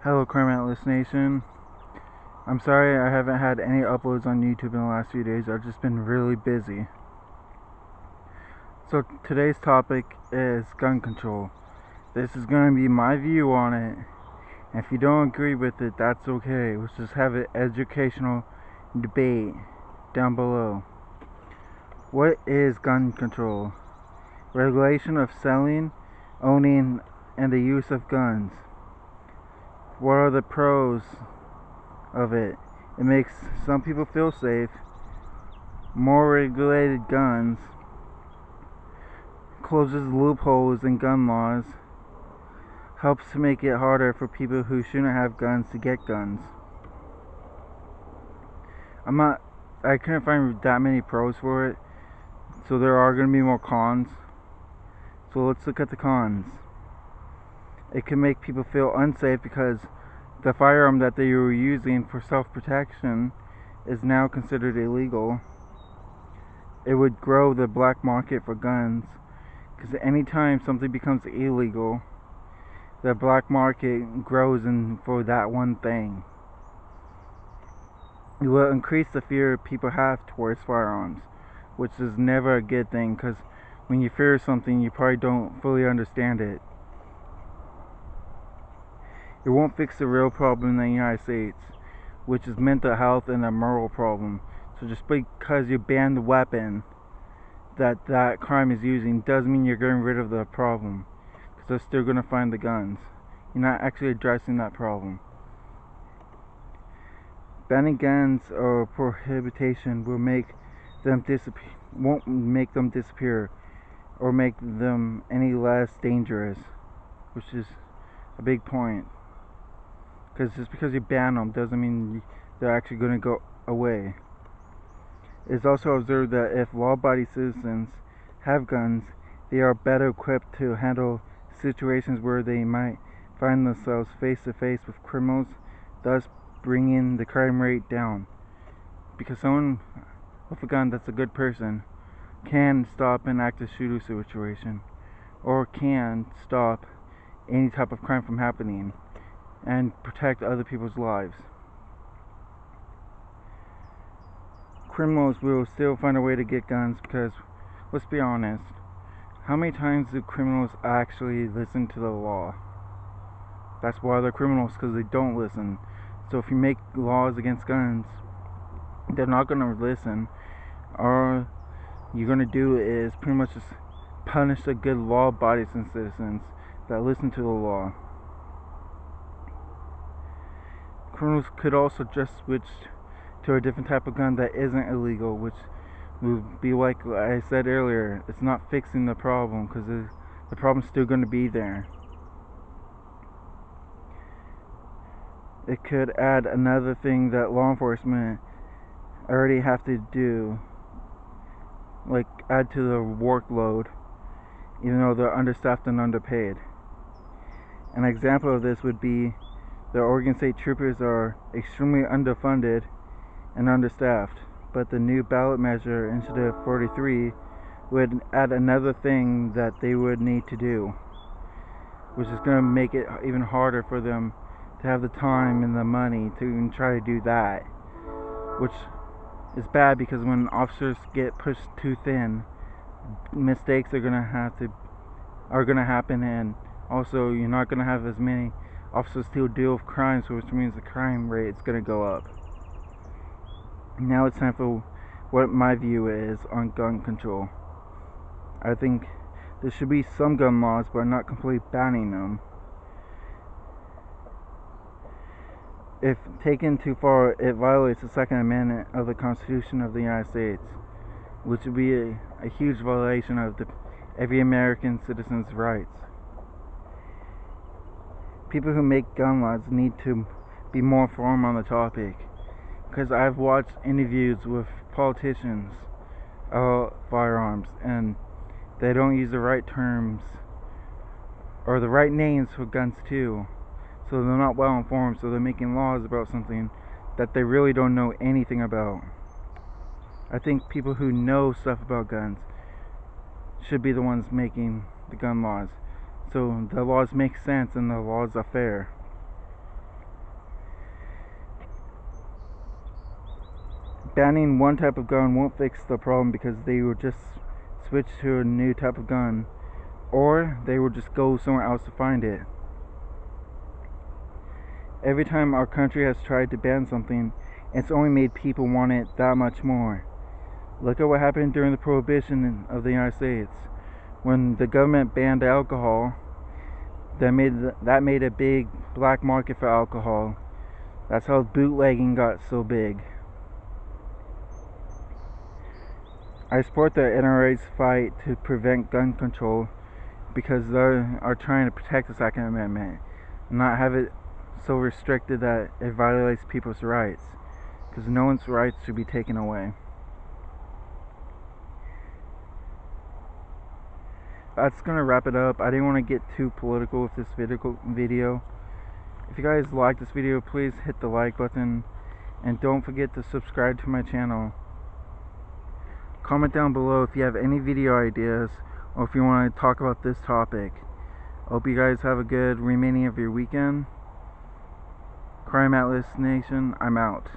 Hello, Crime Atlas Nation. I'm sorry I haven't had any uploads on YouTube in the last few days. I've just been really busy. So today's topic is gun control. This is going to be my view on it. And if you don't agree with it, that's okay. Let's just have an educational debate down below. What is gun control? Regulation of selling, owning, and the use of guns. What are the pros of it? It makes some people feel safe. More regulated guns. Closes loopholes in gun laws. Helps to make it harder for people who shouldn't have guns to get guns. I couldn't find that many pros for it, so there are going to be more cons. So let's look at the cons. It can make people feel unsafe because the firearm that they were using for self-protection is now considered illegal. It would grow the black market for guns, because anytime something becomes illegal, the black market grows for that one thing. It will increase the fear people have towards firearms, which is never a good thing, because when you fear something, you probably don't fully understand it. It won't fix the real problem in the United States, which is mental health and a moral problem. So just because you ban the weapon that crime is using doesn't mean you're getting rid of the problem, because they're still going to find the guns. You're not actually addressing that problem. Banning guns or prohibition won't make them disappear or make them any less dangerous, which is a big point. Because just because you ban them doesn't mean they're actually going to go away. It's also observed that if law-abiding citizens have guns, they are better equipped to handle situations where they might find themselves face to face with criminals, thus bringing the crime rate down. Because someone with a gun that's a good person can stop an active shooter situation, or can stop any type of crime from happening and protect other people's lives. Criminals will still find a way to get guns because, let's be honest, how many times do criminals actually listen to the law? That's why they're criminals, because they don't listen. So if you make laws against guns, they're not going to listen. All you're going to do is pretty much just punish the good law-abiding citizens that listen to the law. Criminals could also just switch to a different type of gun that isn't illegal, which would be like I said earlier, it's not fixing the problem, because the problem's still going to be there. It could add another thing that law enforcement already have to do, like add to the workload, even though they're understaffed and underpaid. An example of this would be the Oregon State Troopers are extremely underfunded and understaffed, but the new ballot measure, Initiative 43, would add another thing that they would need to do, which is going to make it even harder for them to have the time and the money to even try to do that, which is bad, because when officers get pushed too thin, mistakes are going to happen, and also you're not going to have as many officers to deal with crimes, which means the crime rate is going to go up. Now it's time for what my view is on gun control. I think there should be some gun laws, but not completely banning them. If taken too far, it violates the Second Amendment of the Constitution of the United States, which would be a huge violation of every American citizen's rights. People who make gun laws need to be more informed on the topic, because I've watched interviews with politicians about firearms, and they don't use the right terms or the right names for guns too. So they're not well informed, so they're making laws about something that they really don't know anything about. I think people who know stuff about guns should be the ones making the gun laws, so the laws make sense and the laws are fair. banning one type of gun won't fix the problem, because they will just switch to a new type of gun, or they will just go somewhere else to find it. Every time our country has tried to ban something, it's only made people want it that much more. Look at what happened during the Prohibition of the United States. When the government banned alcohol, that made a big black market for alcohol. That's how bootlegging got so big. I support the NRA's fight to prevent gun control, because they are trying to protect the Second Amendment, not have it so restricted that it violates people's rights, because no one's rights should be taken away. That's gonna wrap it up. I didn't want to get too political with this video. If you guys like this video, please hit the like button, and don't forget to subscribe to my channel. Comment down below if you have any video ideas, or if you want to talk about this topic. Hope you guys have a good remaining of your weekend. Crime Atlas Nation, I'm out.